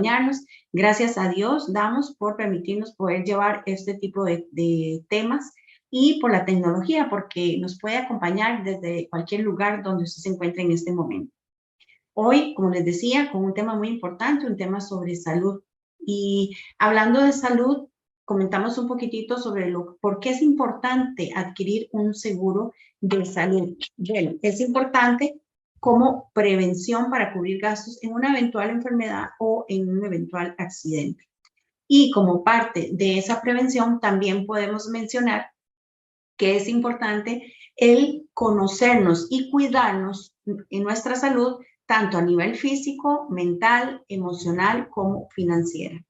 acompañarnos. Gracias a Dios damos por permitirnos poder llevar este tipo de temas y por la tecnología, porque nos puede acompañar desde cualquier lugar donde usted se encuentre en este momento. Hoy, como les decía, con un tema muy importante, un tema sobre salud. Y hablando de salud, comentamos un poquitito sobre por qué es importante adquirir un seguro de salud. Bueno, es importante como prevención para cubrir gastos en una eventual enfermedad o en un eventual accidente. Y como parte de esa prevención, también podemos mencionar que es importante el conocernos y cuidarnos en nuestra salud, tanto a nivel físico, mental, emocional como financiera.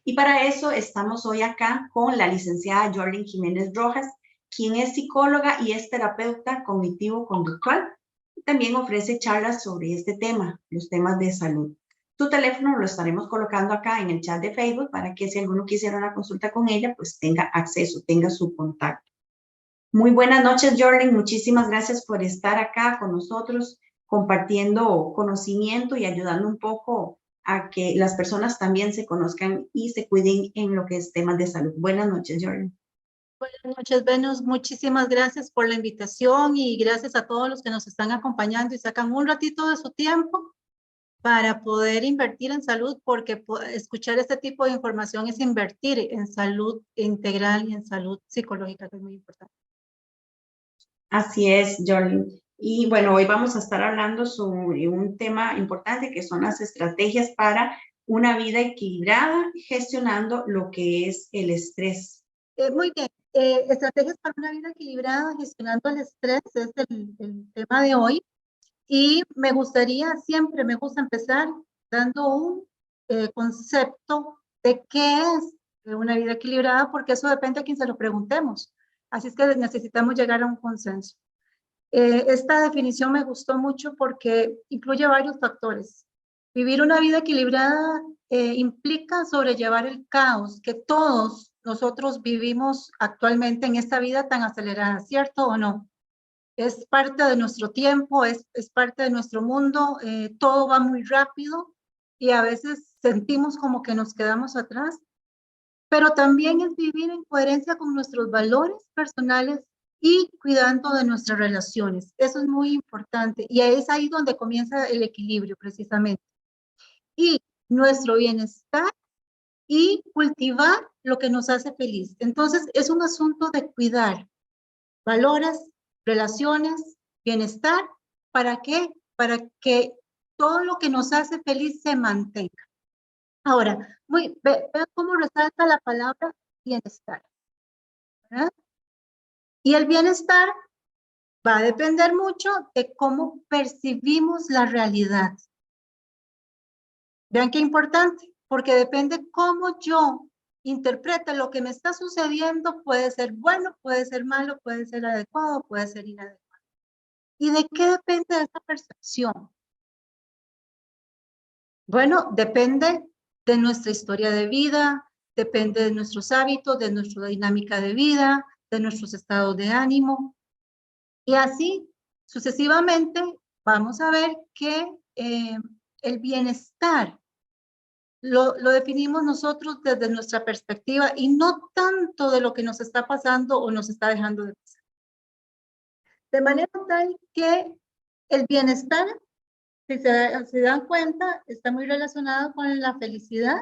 Y para eso estamos hoy acá con la licenciada Jorlin Jiménez Rojas, quien es psicóloga y es terapeuta cognitivo-conductual. También ofrece charlas sobre este tema, los temas de salud. Su teléfono lo estaremos colocando acá en el chat de Facebook para que si alguno quisiera una consulta con ella, pues tenga acceso, tenga su contacto. Muy buenas noches, Jorlin. Muchísimas gracias por estar acá con nosotros, compartiendo conocimiento y ayudando un poco a que las personas también se conozcan y se cuiden en lo que es temas de salud. Buenas noches, Jorlin. Buenas noches, Venus. Muchísimas gracias por la invitación y gracias a todos los que nos están acompañando y sacan un ratito de su tiempo para poder invertir en salud, porque escuchar este tipo de información es invertir en salud integral y en salud psicológica, que es muy importante. Así es, Jorlin. Y bueno, hoy vamos a estar hablando sobre un tema importante que son las estrategias para una vida equilibrada, gestionando lo que es el estrés. Muy bien. Estrategias para una vida equilibrada, gestionando el estrés, es el tema de hoy. Y me gusta empezar dando un concepto de qué es una vida equilibrada, porque eso depende a quien se lo preguntemos. Así es que necesitamos llegar a un consenso. Esta definición me gustó mucho porque incluye varios factores. Vivir una vida equilibrada implica sobrellevar el caos que todos nosotros vivimos actualmente en esta vida tan acelerada, ¿cierto o no? Es parte de nuestro tiempo, es parte de nuestro mundo, todo va muy rápido y a veces sentimos como que nos quedamos atrás, pero también es vivir en coherencia con nuestros valores personales y cuidando de nuestras relaciones. Eso es muy importante y es ahí donde comienza el equilibrio precisamente. Y nuestro bienestar y cultivar lo que nos hace feliz. Entonces es un asunto de cuidar valores, relaciones, bienestar. ¿Para qué? Para que todo lo que nos hace feliz se mantenga. Ahora, vean cómo resalta la palabra bienestar, ¿verdad? Y el bienestar va a depender mucho de cómo percibimos la realidad. Vean qué importante, porque depende cómo yo interprete lo que me está sucediendo, puede ser bueno, puede ser malo, puede ser adecuado, puede ser inadecuado. ¿Y de qué depende esa percepción? Bueno, depende de nuestra historia de vida, depende de nuestros hábitos, de nuestra dinámica de vida, de nuestros estados de ánimo. Y así, sucesivamente, vamos a ver que el bienestar lo definimos nosotros desde nuestra perspectiva y no tanto de lo que nos está pasando o nos está dejando de pasar. De manera tal que el bienestar, si se dan cuenta, está muy relacionado con la felicidad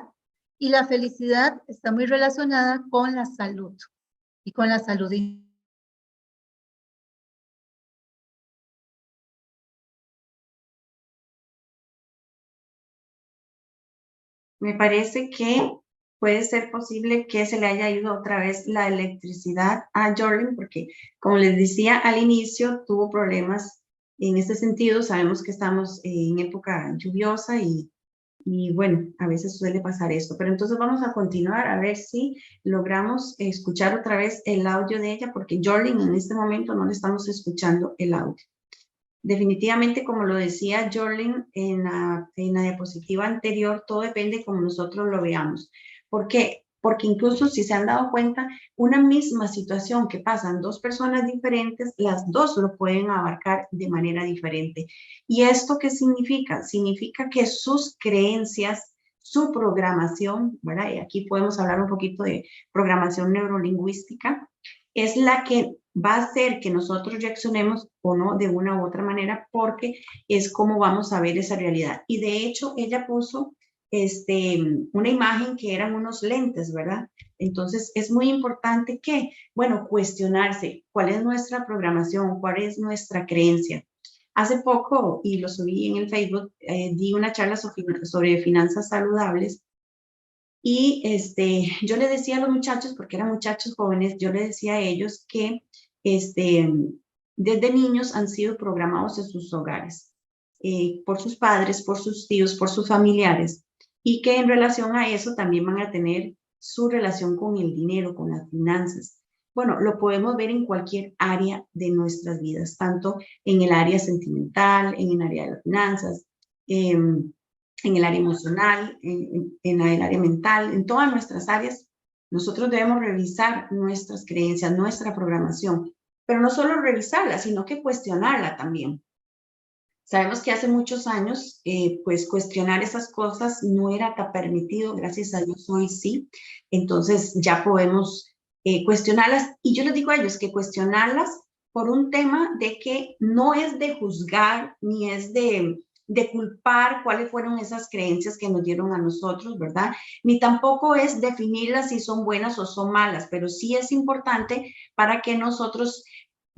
y la felicidad está muy relacionada con la salud y con la salud. Me parece que puede ser posible que se le haya ido otra vez la electricidad a Jorlin, porque como les decía al inicio, tuvo problemas en este sentido. Sabemos que estamos en época lluviosa y bueno, a veces suele pasar esto. Pero entonces vamos a continuar a ver si logramos escuchar otra vez el audio de ella, porque Jorlin en este momento no le estamos escuchando el audio. Definitivamente, como lo decía Jorlin en la diapositiva anterior, todo depende como nosotros lo veamos. ¿Por qué? Porque incluso si se han dado cuenta, una misma situación que pasan dos personas diferentes, las dos lo pueden abarcar de manera diferente. ¿Y esto qué significa? Significa que sus creencias, su programación, ¿verdad? Y aquí podemos hablar un poquito de programación neurolingüística, es la que va a hacer que nosotros reaccionemos o no de una u otra manera, porque es como vamos a ver esa realidad. Y de hecho, ella puso una imagen que eran unos lentes, ¿verdad? Entonces, es muy importante que, bueno, cuestionarse cuál es nuestra programación, cuál es nuestra creencia. Hace poco, y lo subí en el Facebook, di una charla sobre finanzas saludables y yo le decía a los muchachos, porque eran muchachos jóvenes, yo le decía a ellos que desde niños han sido programados en sus hogares, por sus padres, por sus tíos, por sus familiares, y que en relación a eso también van a tener su relación con el dinero, con las finanzas. Bueno, lo podemos ver en cualquier área de nuestras vidas, tanto en el área sentimental, en el área de las finanzas, en el área emocional, en el área mental, en todas nuestras áreas. Nosotros debemos revisar nuestras creencias, nuestra programación, pero no solo revisarla, sino que cuestionarla también. Sabemos que hace muchos años, pues cuestionar esas cosas no era tan permitido, gracias a Dios hoy sí. Entonces ya podemos cuestionarlas. Y yo les digo a ellos que cuestionarlas por un tema de que no es de juzgar ni es de culpar cuáles fueron esas creencias que nos dieron a nosotros, ¿verdad? Ni tampoco es definirlas si son buenas o son malas, pero sí es importante para que nosotros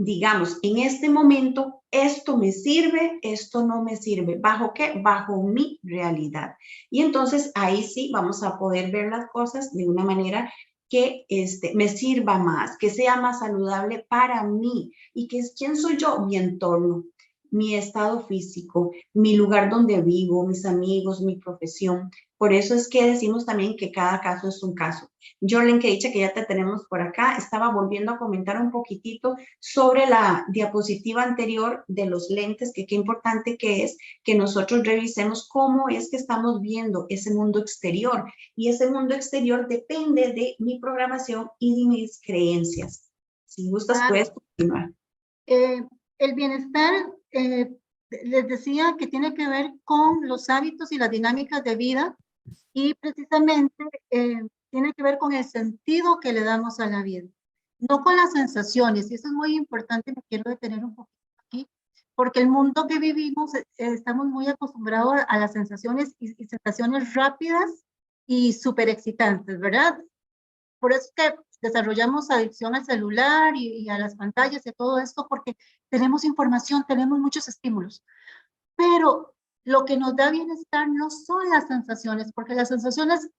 digamos, en este momento, esto me sirve, esto no me sirve. ¿Bajo qué? Bajo mi realidad. Y entonces ahí sí vamos a poder ver las cosas de una manera que me sirva más, que sea más saludable para mí y que es quién soy yo, mi entorno, mi estado físico, mi lugar donde vivo, mis amigos, mi profesión. Por eso es que decimos también que cada caso es un caso. Jorlen, que dicha que ya te tenemos por acá, estaba volviendo a comentar un poquitito sobre la diapositiva anterior de los lentes, que qué importante que es que nosotros revisemos cómo es que estamos viendo ese mundo exterior. Y ese mundo exterior depende de mi programación y de mis creencias. Si gustas, Claro. puedes continuar. El bienestar, les decía que tiene que ver con los hábitos y las dinámicas de vida y precisamente tiene que ver con el sentido que le damos a la vida, no con las sensaciones. Y eso es muy importante, me quiero detener un poquito aquí, porque el mundo que vivimos, estamos muy acostumbrados a las sensaciones y sensaciones rápidas y súper excitantes, ¿verdad? Por eso es que desarrollamos adicción al celular y a las pantallas y todo esto, porque tenemos información, tenemos muchos estímulos. Pero lo que nos da bienestar no son las sensaciones, porque las sensaciones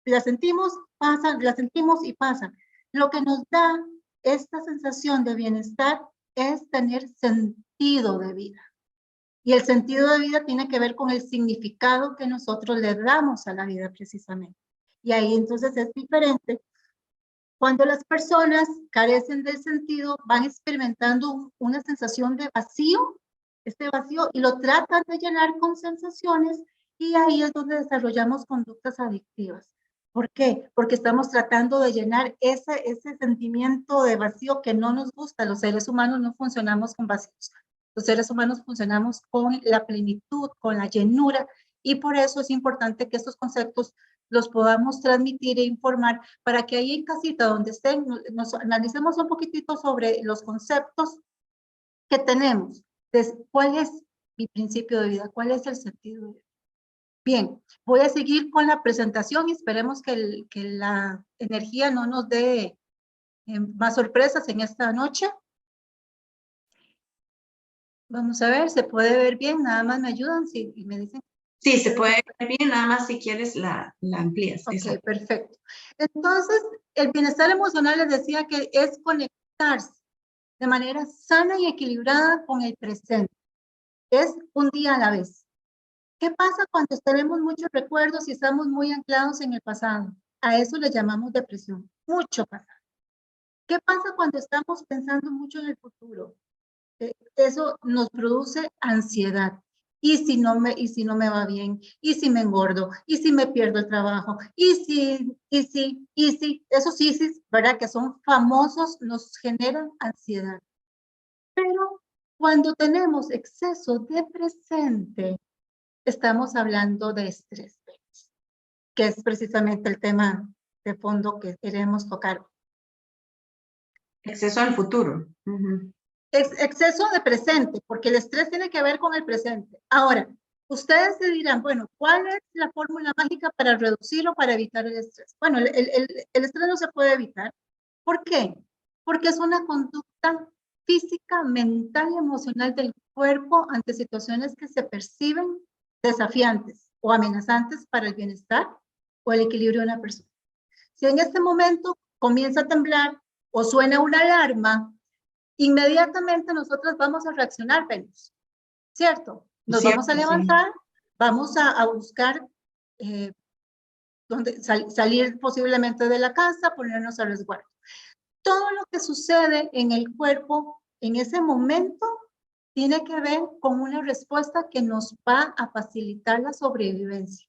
las sentimos, pasan, las sentimos y pasan. Lo que nos da esta sensación de bienestar es tener sentido de vida. Y el sentido de vida tiene que ver con el significado que nosotros le damos a la vida precisamente. Y ahí entonces es diferente. Cuando las personas carecen del sentido, van experimentando una sensación de vacío, este vacío, y lo tratan de llenar con sensaciones, y ahí es donde desarrollamos conductas adictivas. ¿Por qué? Porque estamos tratando de llenar ese sentimiento de vacío que no nos gusta. Los seres humanos no funcionamos con vacíos. Los seres humanos funcionamos con la plenitud, con la llenura, y por eso es importante que estos conceptos los podamos transmitir e informar para que ahí en casita donde estén nos analicemos un poquitito sobre los conceptos que tenemos. Entonces, ¿cuál es mi principio de vida? ¿Cuál es el sentido de vida? Bien, voy a seguir con la presentación y esperemos que la energía no nos dé más sorpresas en esta noche. Vamos a ver, ¿se puede ver bien? Nada más me ayudan y me dicen. Sí, se puede ver bien, nada más si quieres la amplías. Ok, Exacto. perfecto. Entonces, el bienestar emocional les decía que es conectarse de manera sana y equilibrada con el presente. Es un día a la vez. ¿Qué pasa cuando tenemos muchos recuerdos y estamos muy anclados en el pasado? A eso le llamamos depresión. Mucho pasado. ¿Qué pasa cuando estamos pensando mucho en el futuro? Eso nos produce ansiedad. Y si no me va bien, y si me engordo, y si me pierdo el trabajo, esos sí, ¿verdad? Que son famosos, nos generan ansiedad. Pero cuando tenemos exceso de presente, estamos hablando de estrés. que es precisamente el tema de fondo que queremos tocar. Exceso al futuro. Exceso de presente, porque el estrés tiene que ver con el presente. Ahora, ustedes se dirán, bueno, ¿cuál es la fórmula mágica para reducir o para evitar el estrés? Bueno, el estrés no se puede evitar. ¿Por qué? Porque es una conducta física, mental y emocional del cuerpo ante situaciones que se perciben desafiantes o amenazantes para el bienestar o el equilibrio de una persona. Si en este momento comienza a temblar o suena una alarma, inmediatamente nosotros vamos a reaccionar, Venus, ¿cierto? Nos Cierto, vamos a sí. levantar, vamos a buscar salir posiblemente de la casa, ponernos a resguardo. Todo lo que sucede en el cuerpo en ese momento tiene que ver con una respuesta que nos va a facilitar la sobrevivencia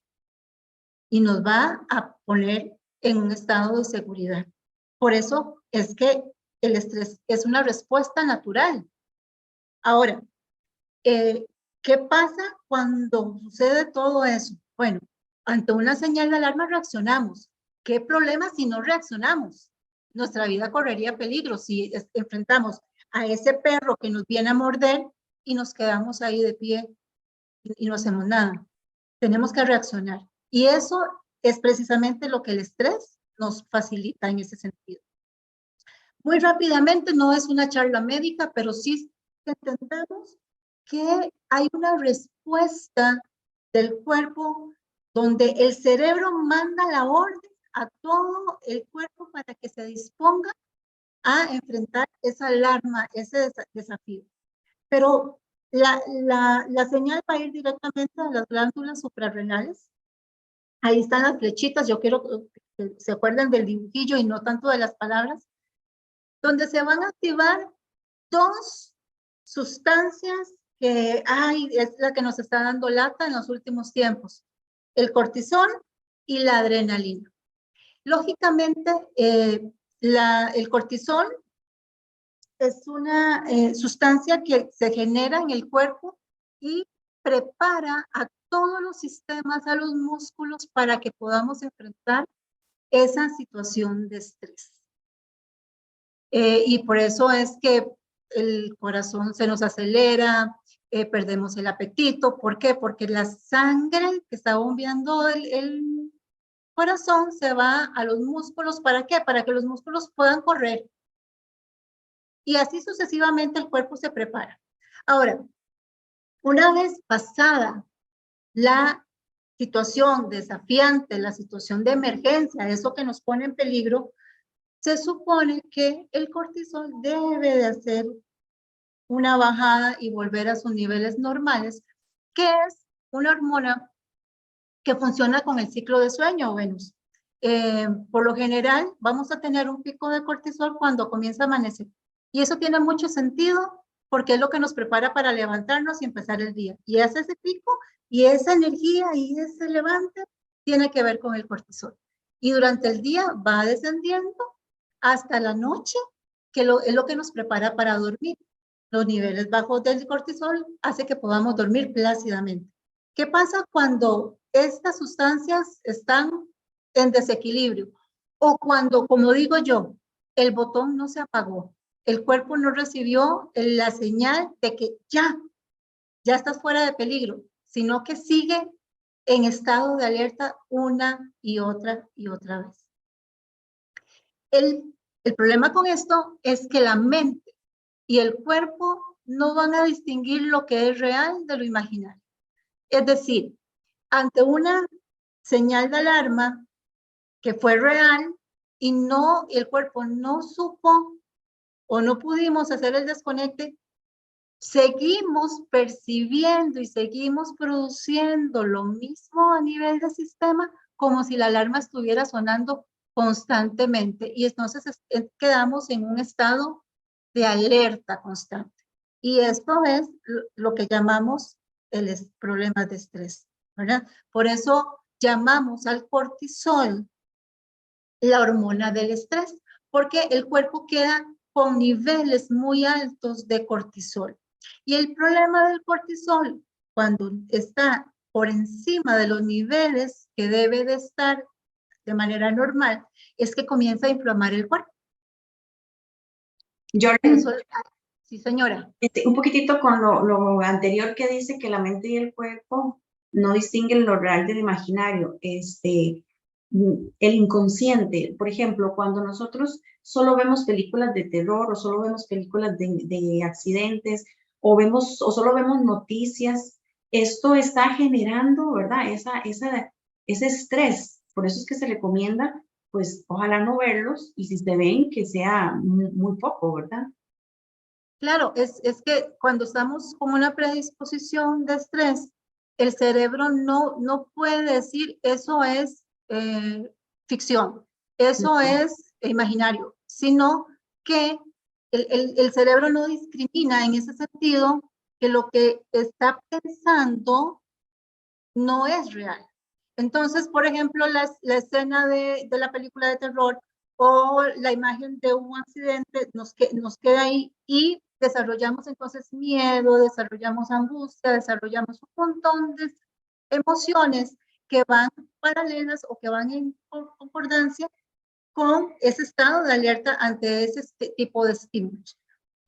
y nos va a poner en un estado de seguridad. Por eso es que el estrés es una respuesta natural. Ahora, ¿qué pasa cuando sucede todo eso? Bueno, ante una señal de alarma reaccionamos. ¿Qué problema si no reaccionamos? Nuestra vida correría peligro si enfrentamos a ese perro que nos viene a morder y nos quedamos ahí de pie y no hacemos nada. Tenemos que reaccionar. Y eso es precisamente lo que el estrés nos facilita en ese sentido. Muy rápidamente, no es una charla médica, pero sí entendemos que hay una respuesta del cuerpo donde el cerebro manda la orden a todo el cuerpo para que se disponga a enfrentar esa alarma, ese desafío. Pero la señal va a ir directamente a las glándulas suprarrenales. Ahí están las flechitas, yo quiero que se acuerden del dibujillo y no tanto de las palabras, donde se van a activar dos sustancias que es la que nos está dando lata en los últimos tiempos, el cortisol y la adrenalina. Lógicamente, el cortisol es una sustancia que se genera en el cuerpo y prepara a todos los sistemas, a los músculos, para que podamos enfrentar esa situación de estrés. Y por eso es que el corazón se nos acelera, perdemos el apetito. ¿Por qué? Porque la sangre que está bombeando el corazón se va a los músculos. ¿Para qué? Para que los músculos puedan correr. Y así sucesivamente el cuerpo se prepara. Ahora, una vez pasada la situación desafiante, la situación de emergencia, eso que nos pone en peligro, se supone que el cortisol debe de hacer una bajada y volver a sus niveles normales, que es una hormona que funciona con el ciclo de sueño, Venus. Por lo general, vamos a tener un pico de cortisol cuando comienza a amanecer. Y eso tiene mucho sentido porque es lo que nos prepara para levantarnos y empezar el día. Y es ese pico y esa energía y ese levante tiene que ver con el cortisol. Y durante el día va descendiendo hasta la noche, que es lo que nos prepara para dormir. Los niveles bajos del cortisol hace que podamos dormir plácidamente. ¿Qué pasa cuando estas sustancias están en desequilibrio? O cuando, como digo yo, el botón no se apagó, el cuerpo no recibió la señal de que ya estás fuera de peligro, sino que sigue en estado de alerta una y otra vez. El problema con esto es que la mente y el cuerpo no van a distinguir lo que es real de lo imaginario. Es decir, ante una señal de alarma que fue real y el cuerpo no supo o no pudimos hacer el desconecte, seguimos percibiendo y seguimos produciendo lo mismo a nivel del sistema como si la alarma estuviera sonando constantemente y entonces quedamos en un estado de alerta constante. Y esto es lo que llamamos problemas de estrés, ¿verdad? Por eso llamamos al cortisol la hormona del estrés, porque el cuerpo queda con niveles muy altos de cortisol. Y el problema del cortisol, cuando está por encima de los niveles que debe de estar de manera normal, es que comienza a inflamar el cuerpo. Jordan, Eso, sí, señora. un poquitito con lo anterior que dice que la mente y el cuerpo no distinguen lo real del imaginario. El inconsciente, por ejemplo, cuando nosotros solo vemos películas de terror o solo vemos películas de accidentes o solo vemos noticias, esto está generando, ¿verdad? Ese estrés. Por eso es que se recomienda, pues, ojalá no verlos y si se ven, que sea muy poco, ¿verdad? Claro, es que cuando estamos con una predisposición de estrés, el cerebro no puede decir eso es ficción, eso es imaginario, sino que el cerebro no discrimina en ese sentido que lo que está pensando no es real. Entonces, por ejemplo, la escena de la película de terror o la imagen de un accidente nos queda ahí y desarrollamos entonces miedo, desarrollamos angustia, desarrollamos un montón de emociones que van paralelas o que van en concordancia con ese estado de alerta ante ese tipo de estímulos,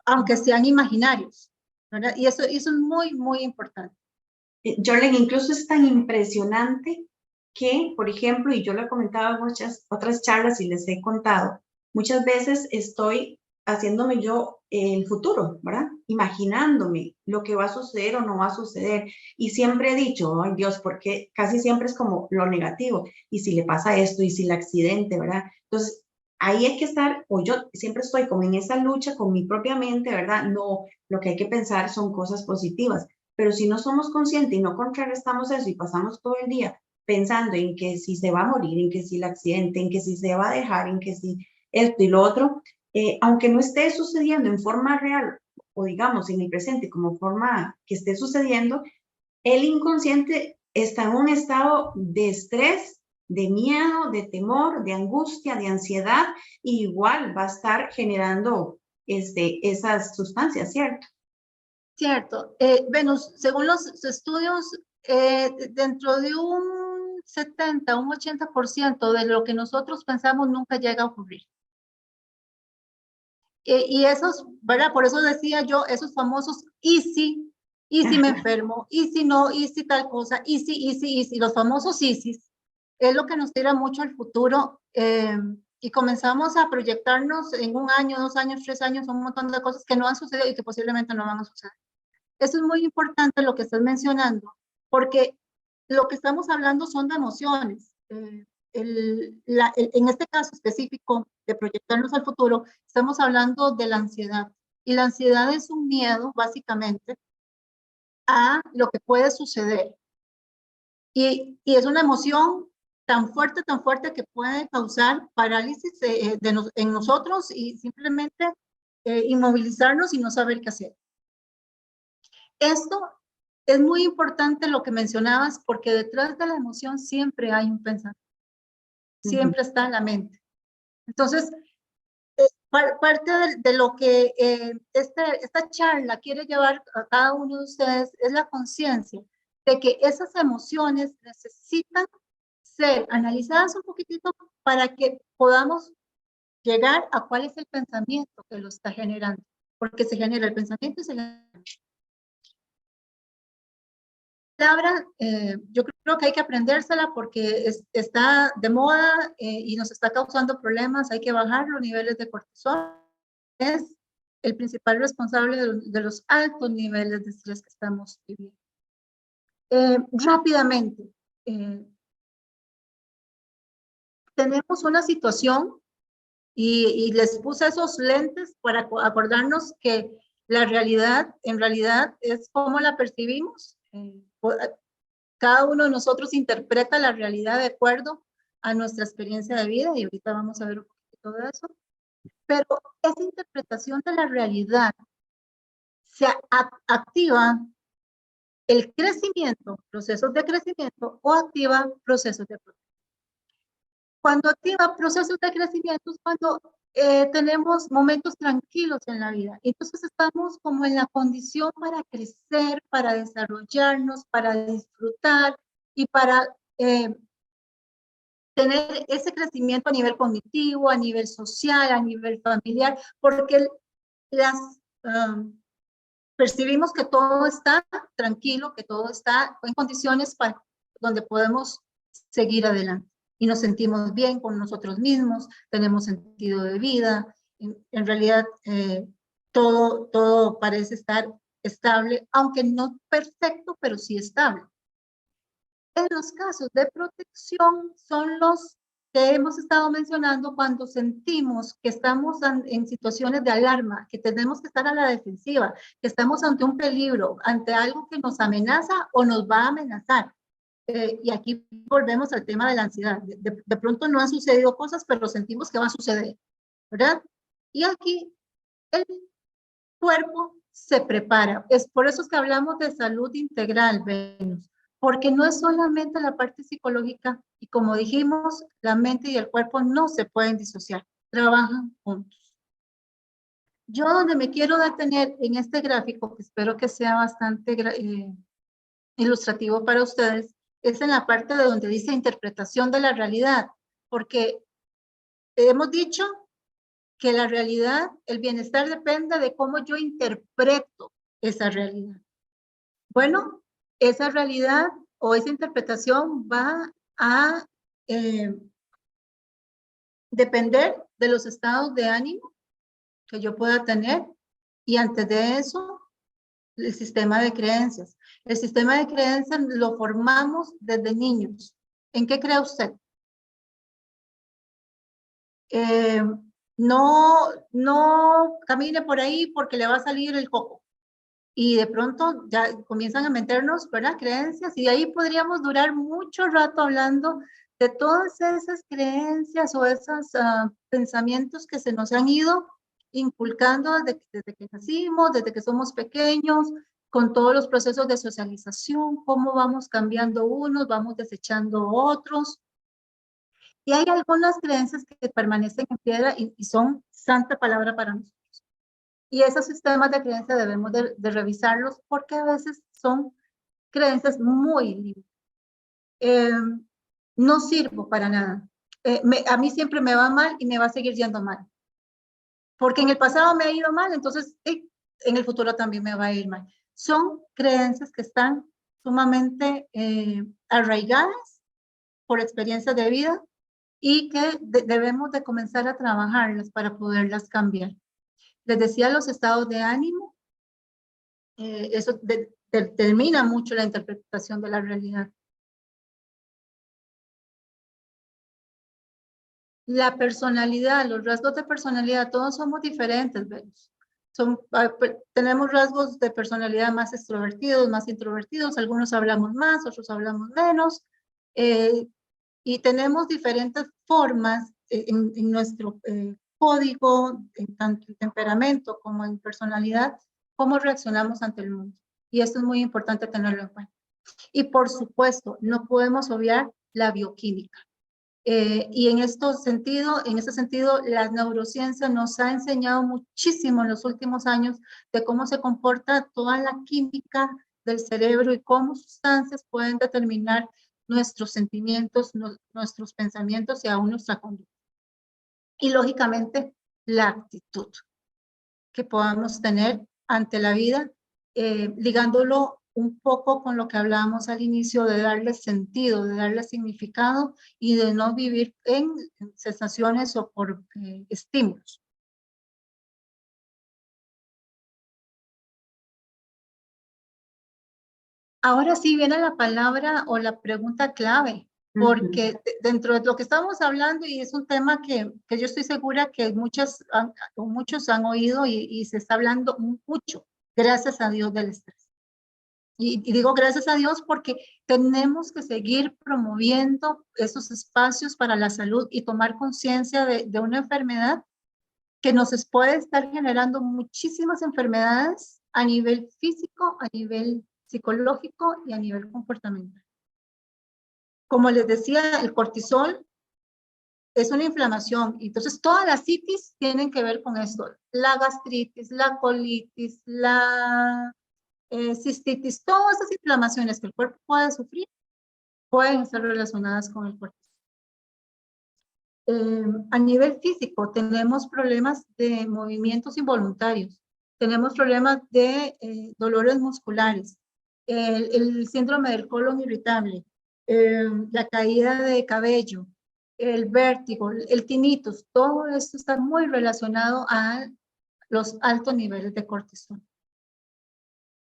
aunque sean imaginarios, ¿verdad? Y eso es muy, muy importante. Jorlen, incluso es tan impresionante que, por ejemplo, y yo lo he comentado en muchas otras charlas y les he contado, muchas veces estoy haciéndome yo el futuro, ¿verdad? Imaginándome lo que va a suceder o no va a suceder. Y siempre he dicho, ay Dios, porque casi siempre es como lo negativo. Y si le pasa esto, y si el accidente, ¿verdad? Entonces, ahí hay que estar, o yo siempre estoy como en esa lucha con mi propia mente, ¿verdad? No, lo que hay que pensar son cosas positivas. Pero si no somos conscientes y no contrarrestamos eso y pasamos todo el día pensando en que si se va a morir, en que si el accidente, en que si se va a dejar, en que si esto y lo otro, aunque no esté sucediendo en forma real o digamos en el presente como forma que esté sucediendo, el inconsciente está en un estado de estrés, de miedo, de temor, de angustia, de ansiedad, y igual va a estar generando esas sustancias, ¿cierto? Cierto. Venus, según los estudios, dentro de un 70, un 80% de lo que nosotros pensamos nunca llega a ocurrir. Y esos, ¿verdad? Por eso decía yo, esos famosos y si me enfermo, y si no, y si tal cosa, y si, los famosos y es lo que nos tira mucho al futuro y comenzamos a proyectarnos en un año, 2 años, 3 años, un montón de cosas que no han sucedido y que posiblemente no van a suceder. Eso es muy importante lo que estás mencionando, porque lo que estamos hablando son de emociones. En este caso específico de proyectarnos al futuro, estamos hablando de la ansiedad. Y la ansiedad es un miedo, básicamente, a lo que puede suceder. Y es una emoción tan fuerte que puede causar parálisis en nosotros y simplemente inmovilizarnos y no saber qué hacer. Esto es muy importante lo que mencionabas porque detrás de la emoción siempre hay un pensamiento, siempre está en la mente. Entonces, parte de lo que esta charla quiere llevar a cada uno de ustedes es la conciencia de que esas emociones necesitan ser analizadas un poquitito para que podamos llegar a cuál es el pensamiento que lo está generando, porque se genera el pensamiento y se genera palabra, yo creo que hay que aprendérsela porque está de moda y nos está causando problemas. Hay que bajar los niveles de cortisol. Es el principal responsable de los altos niveles de estrés que estamos viviendo. Rápidamente, tenemos una situación y les puse esos lentes para acordarnos que la realidad, en realidad, es cómo la percibimos. Cada uno de nosotros interpreta la realidad de acuerdo a nuestra experiencia de vida y ahorita vamos a ver un poquito de eso. Pero esa interpretación de la realidad se activa el crecimiento, procesos de crecimiento o activa procesos de crecimiento. Cuando activa procesos de crecimiento es cuando tenemos momentos tranquilos en la vida. Entonces estamos como en la condición para crecer, para desarrollarnos, para disfrutar y para tener ese crecimiento a nivel cognitivo, a nivel social, a nivel familiar, porque las, percibimos que todo está tranquilo, que todo está en condiciones para donde podemos seguir adelante y nos sentimos bien con nosotros mismos, tenemos sentido de vida, en realidad todo parece estar estable, aunque no perfecto, pero sí estable. En los casos de protección son los que hemos estado mencionando cuando sentimos que estamos en situaciones de alarma, que tenemos que estar a la defensiva, que estamos ante un peligro, ante algo que nos amenaza o nos va a amenazar. Y aquí volvemos al tema de la ansiedad. De pronto no han sucedido cosas, pero sentimos que va a suceder, ¿verdad? Y aquí el cuerpo se prepara. Es por eso es que hablamos de salud integral, Venus, porque no es solamente la parte psicológica y como dijimos, la mente y el cuerpo no se pueden disociar, trabajan juntos. Yo donde me quiero detener en este gráfico, que espero que sea bastante ilustrativo para ustedes, es en la parte de donde dice interpretación de la realidad, porque hemos dicho que la realidad, el bienestar depende de cómo yo interpreto esa realidad. Bueno, esa realidad o esa interpretación va a depender de los estados de ánimo que yo pueda tener y antes de eso, el sistema de creencias. El sistema de creencias lo formamos desde niños. ¿En qué cree usted? No camine por ahí porque le va a salir el coco. Y de pronto ya comienzan a meternos, ¿verdad? Creencias y de ahí podríamos durar mucho rato hablando de todas esas creencias o esos pensamientos que se nos han ido inculcando desde que nacimos, desde que somos pequeños, con todos los procesos de socialización, cómo vamos cambiando unos, vamos desechando otros. Y hay algunas creencias que permanecen en piedra y son santa palabra para nosotros. Y esos sistemas de creencia debemos de revisarlos porque a veces son creencias muy libres. No sirvo para nada. A mí siempre me va mal y me va a seguir yendo mal. Porque en el pasado me ha ido mal, entonces en el futuro también me va a ir mal. Son creencias que están sumamente arraigadas por experiencias de vida y que debemos de comenzar a trabajarlas para poderlas cambiar. Les decía los estados de ánimo, eso determina mucho la interpretación de la realidad. La personalidad, los rasgos de personalidad, todos somos diferentes, ¿ves? Tenemos rasgos de personalidad más extrovertidos, más introvertidos, algunos hablamos más, otros hablamos menos, y tenemos diferentes formas en nuestro código, en tanto en temperamento como en personalidad, cómo reaccionamos ante el mundo. Y esto es muy importante tenerlo en cuenta. Y por supuesto, no podemos obviar la bioquímica. Y en ese sentido, la neurociencia nos ha enseñado muchísimo en los últimos años de cómo se comporta toda la química del cerebro y cómo sustancias pueden determinar nuestros sentimientos, nuestros pensamientos y aún nuestra conducta. Y lógicamente, la actitud que podamos tener ante la vida, ligándolo un poco con lo que hablábamos al inicio de darle sentido, de darle significado y de no vivir en sensaciones o por estímulos. Ahora sí viene la palabra o la pregunta clave, porque dentro de lo que estamos hablando, y es un tema que yo estoy segura que muchos han oído y se está hablando mucho, gracias a Dios, del estrés. Y digo gracias a Dios porque tenemos que seguir promoviendo esos espacios para la salud y tomar conciencia de una enfermedad que nos puede estar generando muchísimas enfermedades a nivel físico, a nivel psicológico y a nivel comportamental. Como les decía, el cortisol es una inflamación. Entonces, todas las citis tienen que ver con esto. La gastritis, la colitis, la cistitis, todas esas inflamaciones que el cuerpo puede sufrir pueden estar relacionadas con el cortisol. A nivel físico, tenemos problemas de movimientos involuntarios, tenemos problemas de dolores musculares, el síndrome del colon irritable, la caída de cabello, el vértigo, el tinnitus, todo esto está muy relacionado a los altos niveles de cortisol.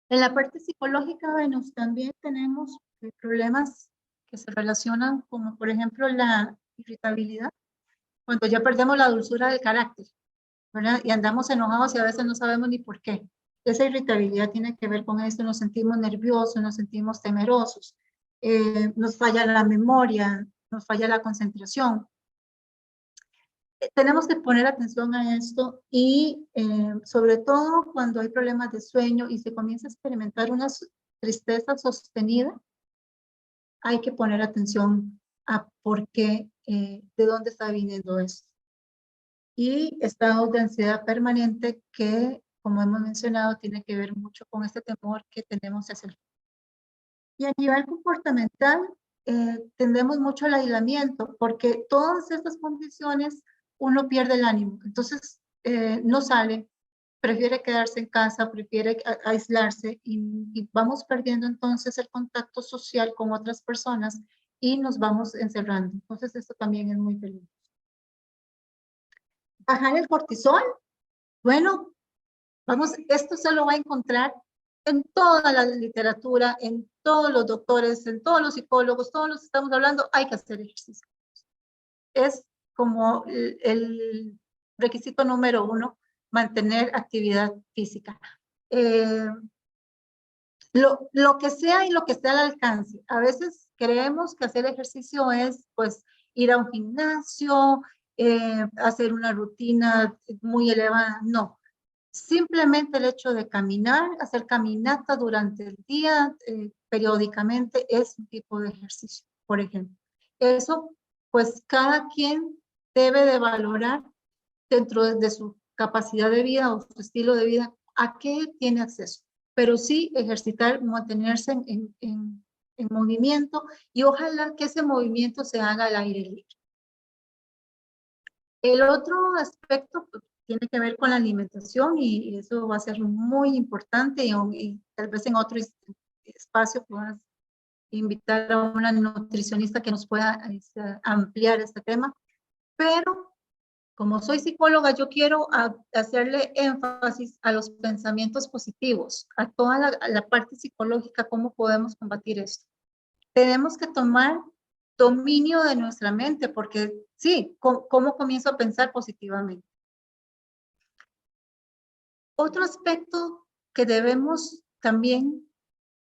En la parte psicológica, bueno, también tenemos problemas que se relacionan como, por ejemplo, la irritabilidad, cuando ya perdemos la dulzura del carácter, ¿verdad? Y andamos enojados y a veces no sabemos ni por qué. Esa irritabilidad tiene que ver con esto, nos sentimos nerviosos, nos sentimos temerosos, nos falla la memoria, nos falla la concentración. Tenemos que poner atención a esto y sobre todo cuando hay problemas de sueño y se comienza a experimentar una tristeza sostenida, hay que poner atención a por qué, de dónde está viniendo esto. Y estados de ansiedad permanente que, como hemos mencionado, tiene que ver mucho con este temor que tenemos hacia el futuro. Y a nivel comportamental, tendemos mucho al aislamiento, porque todas estas condiciones uno pierde el ánimo. Entonces, no sale, prefiere quedarse en casa, prefiere aislarse y vamos perdiendo entonces el contacto social con otras personas y nos vamos encerrando. Entonces, esto también es muy peligroso. Bajar el cortisol, bueno, vamos, esto se lo va a encontrar en toda la literatura, en todos los doctores, en todos los psicólogos, todos los que estamos hablando, hay que hacer ejercicio. Es como el requisito número 1, mantener actividad física. Lo que sea y lo que esté al alcance. A veces creemos que hacer ejercicio es pues ir a un gimnasio, hacer una rutina muy elevada. No, simplemente el hecho de caminar, hacer caminata durante el día, periódicamente, es un tipo de ejercicio, por ejemplo. Eso, pues cada quien debe de valorar dentro de su capacidad de vida o su estilo de vida a qué tiene acceso. Pero sí ejercitar, mantenerse en movimiento y ojalá que ese movimiento se haga al aire libre. El otro aspecto pues, tiene que ver con la alimentación y eso va a ser muy importante y tal vez en otro espacio puedas invitar a una nutricionista que nos pueda ampliar este tema. Pero como soy psicóloga, yo quiero hacerle énfasis a los pensamientos positivos, a toda la parte psicológica, cómo podemos combatir esto. Tenemos que tomar dominio de nuestra mente, porque sí, ¿cómo comienzo a pensar positivamente? Otro aspecto que debemos también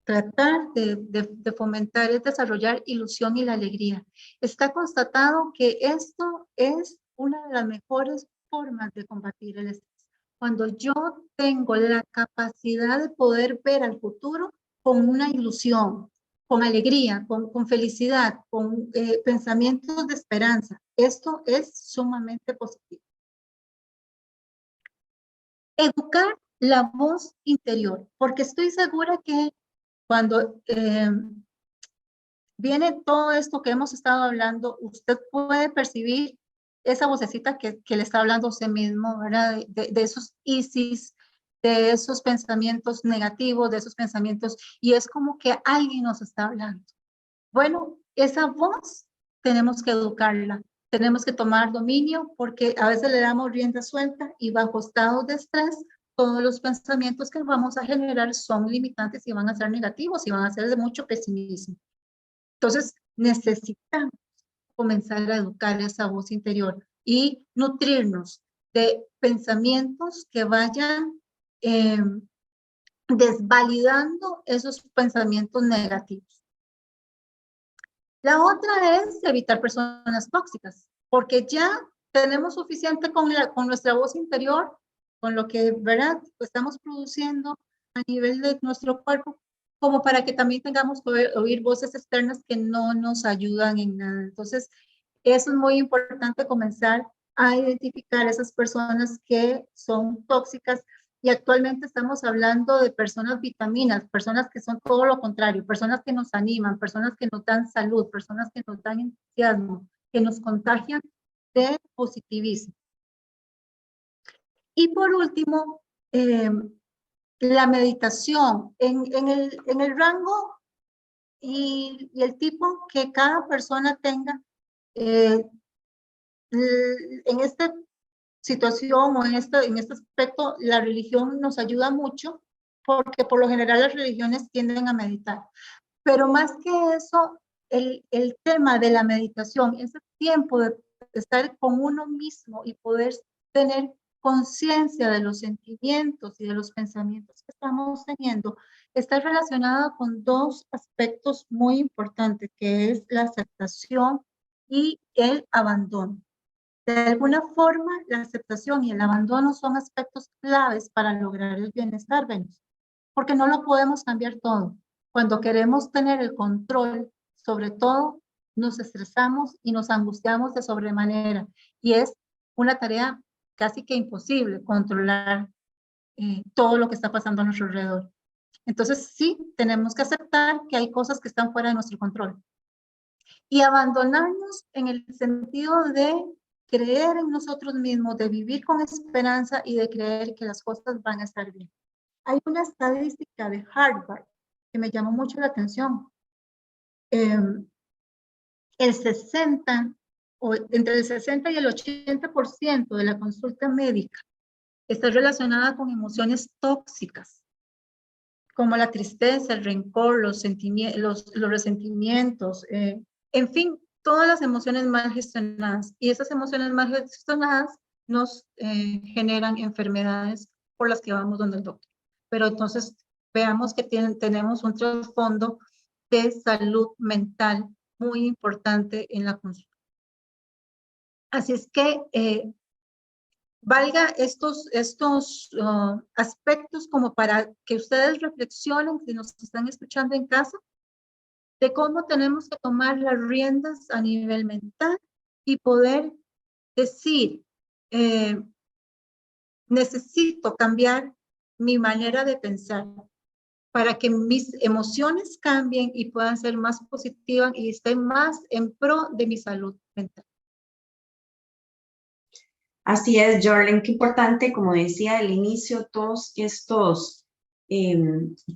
tratar de fomentar es desarrollar ilusión y la alegría. Está constatado que esto es una de las mejores formas de combatir el estrés. Cuando yo tengo la capacidad de poder ver al futuro con una ilusión, con alegría, con felicidad, con pensamientos de esperanza. Esto es sumamente positivo. Educar la voz interior, porque estoy segura que cuando viene todo esto que hemos estado hablando, usted puede percibir esa vocecita que le está hablando a usted mismo, ¿verdad? De esos ISIS, de esos pensamientos negativos, de esos pensamientos, y es como que alguien nos está hablando. Bueno, esa voz tenemos que educarla, tenemos que tomar dominio porque a veces le damos rienda suelta y bajo estados de estrés, todos los pensamientos que vamos a generar son limitantes y van a ser negativos y van a ser de mucho pesimismo. Entonces, necesitamos comenzar a educar esa voz interior y nutrirnos de pensamientos que vayan desvalidando esos pensamientos negativos. La otra es evitar personas tóxicas, porque ya tenemos suficiente con nuestra voz interior, con lo que, ¿verdad?, estamos produciendo a nivel de nuestro cuerpo, como para que también tengamos que oír voces externas que no nos ayudan en nada. Entonces, Eso es muy importante, comenzar a identificar esas personas que son tóxicas. Y actualmente estamos hablando de personas vitaminas, personas que son todo lo contrario, personas que nos animan, personas que nos dan salud, personas que nos dan entusiasmo, que nos contagian de positivismo. Y por último, la meditación en el rango y el tipo que cada persona tenga. En esta situación o en este aspecto, la religión nos ayuda mucho porque por lo general las religiones tienden a meditar. Pero más que eso, el tema de la meditación, ese tiempo de estar con uno mismo y poder tener conciencia de los sentimientos y de los pensamientos que estamos teniendo, está relacionado con dos aspectos muy importantes, que es la aceptación y el abandono. De alguna forma, la aceptación y el abandono son aspectos claves para lograr el bienestar, Venus, porque no lo podemos cambiar todo. Cuando queremos tener el control sobre todo, nos estresamos y nos angustiamos de sobremanera, y es una tarea casi que imposible controlar todo lo que está pasando a nuestro alrededor. Entonces, sí, tenemos que aceptar que hay cosas que están fuera de nuestro control y abandonarnos en el sentido de creer en nosotros mismos, de vivir con esperanza y de creer que las cosas van a estar bien. Hay una estadística de Harvard que me llamó mucho la atención. El 60 o entre el 60 y el 80% de la consulta médica está relacionada con emociones tóxicas, como la tristeza, el rencor, los resentimientos, en fin, todas las emociones mal gestionadas. Y esas emociones mal gestionadas nos generan enfermedades por las que vamos donde el doctor. Pero entonces veamos que tenemos un trasfondo de salud mental muy importante en la consulta. Así es que valga estos aspectos como para que ustedes reflexionen, si nos están escuchando en casa, de cómo tenemos que tomar las riendas a nivel mental y poder decir, necesito cambiar mi manera de pensar para que mis emociones cambien y puedan ser más positivas y estén más en pro de mi salud mental. Así es, Jorlen, qué importante, como decía al inicio, todos estos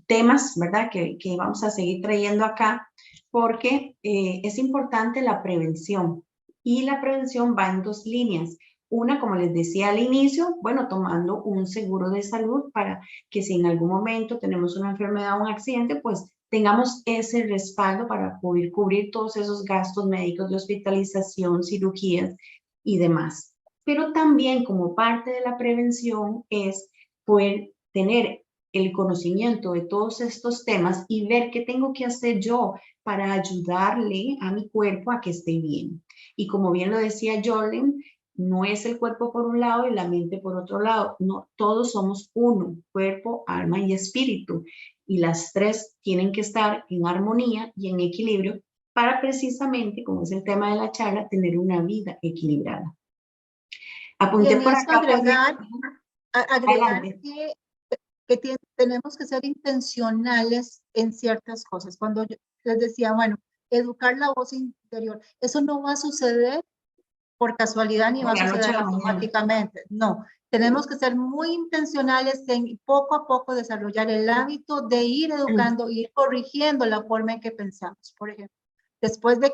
temas, ¿verdad? Que vamos a seguir trayendo acá, porque es importante la prevención. Y la prevención va en dos líneas. Una, como les decía al inicio, bueno, tomando un seguro de salud para que si en algún momento tenemos una enfermedad o un accidente, pues tengamos ese respaldo para poder cubrir todos esos gastos médicos de hospitalización, cirugías y demás. Pero también como parte de la prevención es poder tener el conocimiento de todos estos temas y ver qué tengo que hacer yo para ayudarle a mi cuerpo a que esté bien. Y como bien lo decía Jorlen, no es el cuerpo por un lado y la mente por otro lado. No, todos somos uno, cuerpo, alma y espíritu. Y las tres tienen que estar en armonía y en equilibrio para precisamente, como es el tema de la charla, tener una vida equilibrada. Y Apunté en por eso acá también. agregar Adelante. que tenemos que ser intencionales en ciertas cosas. Cuando yo les decía, bueno, educar la voz interior, eso no va a suceder por casualidad ni va De a la noche a suceder la mañana. automáticamente. No, tenemos que ser muy intencionales en poco a poco desarrollar el hábito de ir educando, ir corrigiendo la forma en que pensamos. Por ejemplo, después de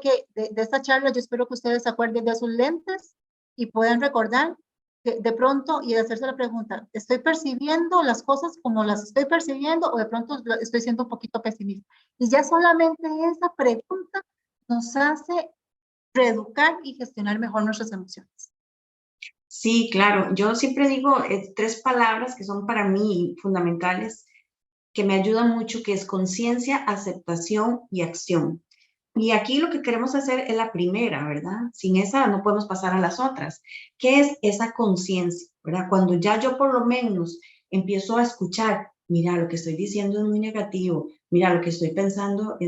esta charla, yo espero que ustedes se acuerden de sus lentes y puedan recordar que de pronto y hacerse la pregunta, ¿estoy percibiendo las cosas como las estoy percibiendo o de pronto estoy siendo un poquito pesimista? Y ya solamente esa pregunta nos hace reeducar y gestionar mejor nuestras emociones. Sí, claro. Yo siempre digo tres palabras que son para mí fundamentales, que me ayudan mucho, que es conciencia, aceptación y acción. Y aquí lo que queremos hacer es la primera, ¿verdad? Sin esa no podemos pasar a las otras. ¿Qué es esa conciencia, verdad? Cuando ya yo por lo menos empiezo a escuchar, mira, lo que estoy diciendo es muy negativo, mira, lo que estoy pensando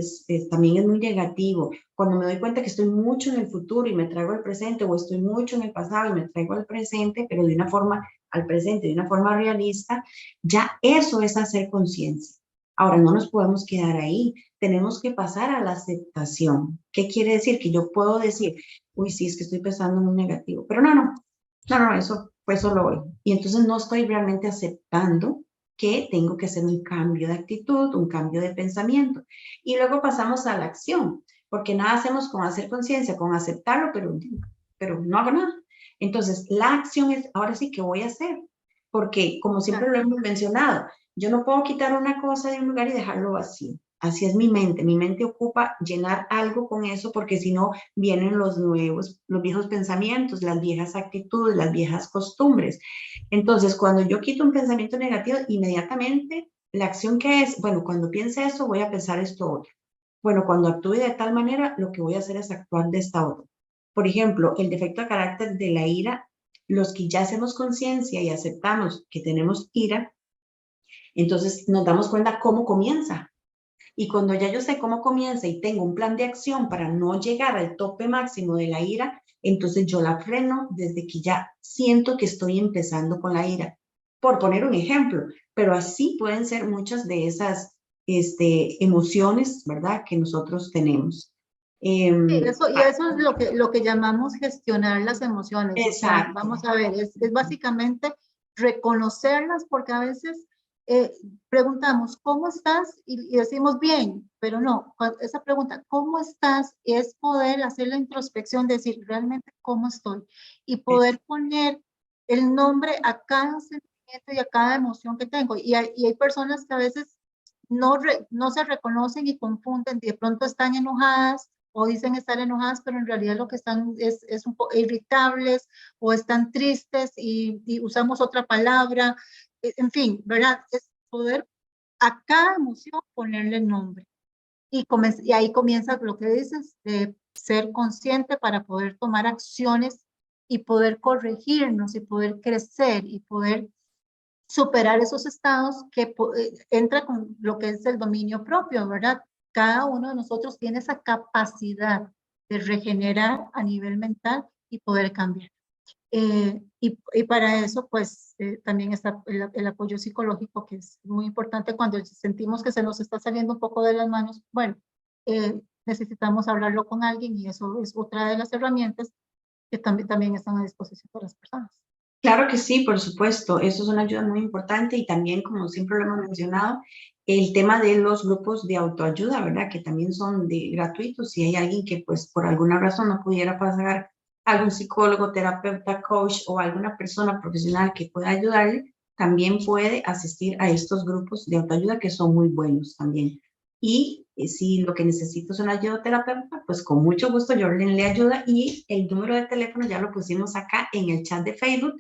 también es muy negativo. Cuando me doy cuenta que estoy mucho en el futuro y me traigo al presente, o estoy mucho en el pasado y me traigo al presente, pero de una forma, al presente, de una forma realista, ya eso es hacer conciencia. Ahora, no nos podemos quedar ahí, tenemos que pasar a la aceptación. ¿Qué quiere decir? Que yo puedo decir, uy, sí, es que estoy pensando muy negativo, pero no, eso fue solo hoy. Y entonces no estoy realmente aceptando que tengo que hacer un cambio de actitud, un cambio de pensamiento. Y luego pasamos a la acción, porque nada hacemos con hacer conciencia, con aceptarlo, pero no hago nada. Entonces, la acción es, ahora sí, ¿qué voy a hacer? Porque, como siempre lo hemos mencionado, yo no puedo quitar una cosa de un lugar y dejarlo vacío. Así es mi mente. Mi mente ocupa llenar algo con eso porque si no vienen los viejos pensamientos, las viejas actitudes, las viejas costumbres. Entonces, cuando yo quito un pensamiento negativo, inmediatamente la acción que es, bueno, cuando piense esto, voy a pensar esto otro. Bueno, cuando actúe de tal manera, lo que voy a hacer es actuar de esta otra. Por ejemplo, el defecto de carácter de la ira, los que ya hacemos conciencia y aceptamos que tenemos ira, entonces nos damos cuenta cómo comienza. Y cuando ya yo sé cómo comienza y tengo un plan de acción para no llegar al tope máximo de la ira, entonces yo la freno desde que ya siento que estoy empezando con la ira. Por poner un ejemplo, pero así pueden ser muchas de esas emociones, ¿verdad?, que nosotros tenemos. Sí, eso es lo que llamamos gestionar las emociones. O sea, Exacto. vamos a ver, es básicamente reconocerlas porque a veces preguntamos, ¿cómo estás? Y decimos bien, pero no, esa pregunta, ¿cómo estás? Es poder hacer la introspección, decir realmente cómo estoy y poder poner el nombre a cada sentimiento y a cada emoción que tengo. Y hay personas que a veces no se reconocen y confunden, de pronto están enojadas o dicen estar enojadas, pero en realidad lo que están es un poco irritables o están tristes y usamos otra palabra. En fin, ¿verdad? Es poder a cada emoción ponerle nombre. Y ahí comienza lo que dices, de ser consciente para poder tomar acciones y poder corregirnos y poder crecer y poder superar esos estados que entra con lo que es el dominio propio, ¿verdad? Cada uno de nosotros tiene esa capacidad de regenerar a nivel mental y poder cambiar. Y para eso, pues, también está el apoyo psicológico, que es muy importante cuando sentimos que se nos está saliendo un poco de las manos. Bueno, necesitamos hablarlo con alguien y eso es otra de las herramientas que también están a disposición de las personas. Claro que sí, por supuesto, eso es una ayuda muy importante y también, como siempre lo hemos mencionado, el tema de los grupos de autoayuda, ¿verdad? Que también son gratuitos. Si hay alguien que, pues, por alguna razón no pudiera pagar a algún psicólogo, terapeuta, coach o alguna persona profesional que pueda ayudarle, también puede asistir a estos grupos de autoayuda que son muy buenos también. Y si lo que necesito es una ayuda terapeuta, pues con mucho gusto Jorlen le ayuda y el número de teléfono ya lo pusimos acá en el chat de Facebook.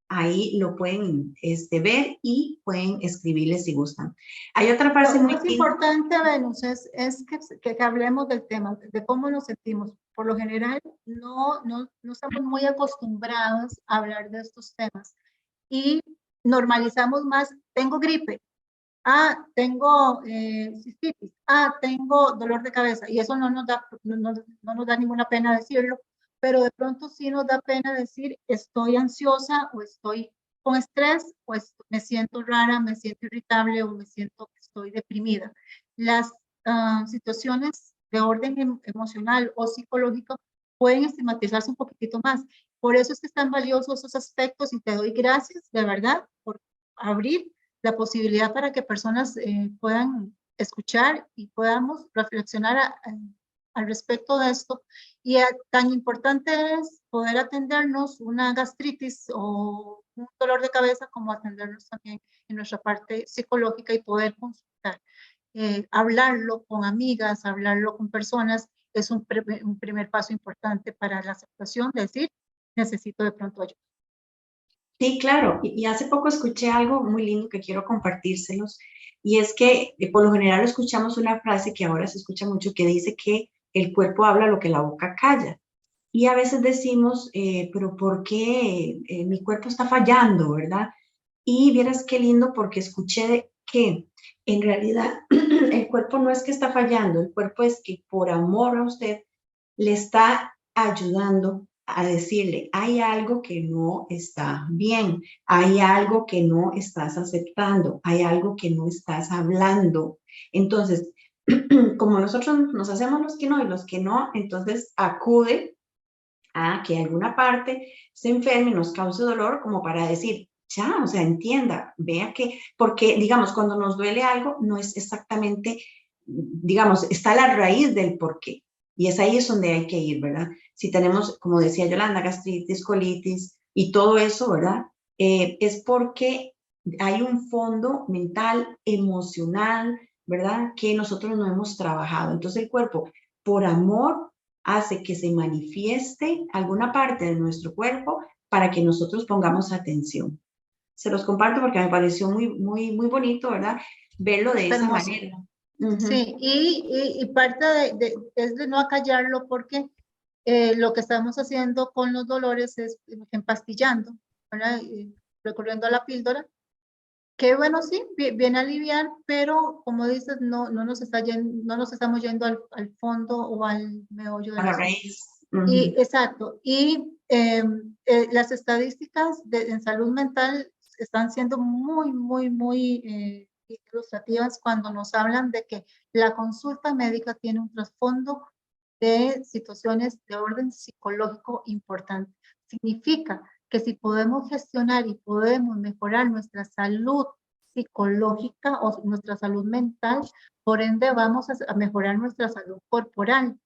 Ahí lo pueden ver y pueden escribirles si gustan. Hay otra frase Lo muy más linda. importante, Venus, es que hablemos del tema, de cómo nos sentimos. Por lo general, no estamos muy acostumbrados a hablar de estos temas y normalizamos más, tengo gripe, tengo cistitis, tengo dolor de cabeza y eso no nos da ninguna pena decirlo, pero de pronto sí nos da pena decir estoy ansiosa o estoy con estrés o me siento rara, me siento irritable o me siento que estoy deprimida. Las situaciones de orden emocional o psicológico pueden estigmatizarse un poquitito más. Por eso es que están valiosos esos aspectos y te doy gracias de verdad por abrir la posibilidad para que personas puedan escuchar y podamos reflexionar al respecto de esto. Y tan importante es poder atendernos una gastritis o un dolor de cabeza como atendernos también en nuestra parte psicológica y poder consultar. Hablarlo con amigas, hablarlo con personas es un primer paso importante para la aceptación, de decir, necesito de pronto ayuda. Sí, claro. Y hace poco escuché algo muy lindo que quiero compartírselos. Y es que por lo general escuchamos una frase que ahora se escucha mucho que dice que el cuerpo habla lo que la boca calla. Y a veces decimos, pero ¿por qué mi cuerpo está fallando, verdad? Y vieras qué lindo porque escuché que en realidad el cuerpo no es que está fallando, el cuerpo es que por amor a usted le está ayudando a decirle, hay algo que no está bien, hay algo que no estás aceptando, hay algo que no estás hablando. Entonces, como nosotros nos hacemos los que no y los que no, entonces acude a que alguna parte se enferme, nos cause dolor, como para decir, ya, o sea, entienda, vea que, porque, digamos, cuando nos duele algo, no es exactamente, digamos, está la raíz del por qué. Y es ahí es donde hay que ir, ¿verdad? Si tenemos, como decía Yolanda, gastritis, colitis y todo eso, ¿verdad? Es porque hay un fondo mental, emocional, ¿verdad? Que nosotros no hemos trabajado. Entonces el cuerpo, por amor, hace que se manifieste alguna parte de nuestro cuerpo para que nosotros pongamos atención. Se los comparto porque me pareció muy bonito, ¿verdad? Verlo de Está esa hermoso. manera. Uh-huh. Sí, y parte es de no acallarlo porque lo que estamos haciendo con los dolores es empastillando, ¿verdad? Recurriendo a la píldora, que bueno, sí, viene a aliviar, pero como dices, no nos estamos yendo al fondo o al meollo A del la asunto. raíz. Uh-huh. Y exacto, y las estadísticas en salud mental están siendo muy ilustrativas cuando nos hablan de que la consulta médica tiene un trasfondo de situaciones de orden psicológico importante. Significa que si podemos gestionar y podemos mejorar nuestra salud psicológica o nuestra salud mental, por ende vamos a mejorar nuestra salud corporal.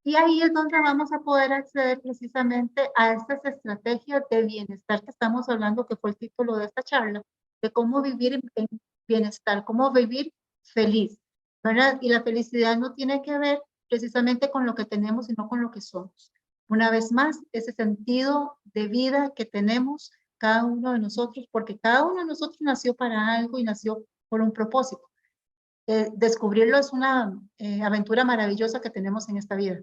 Y ahí es donde vamos a poder acceder precisamente a estas estrategias de bienestar que estamos hablando, que fue el título de esta charla, de cómo vivir en bienestar, cómo vivir feliz, ¿verdad? Y la felicidad no tiene que ver precisamente con lo que tenemos, sino con lo que somos. Una vez más, ese sentido de vida que tenemos cada uno de nosotros, porque cada uno de nosotros nació para algo y nació por un propósito. Descubrirlo es una aventura maravillosa que tenemos en esta vida.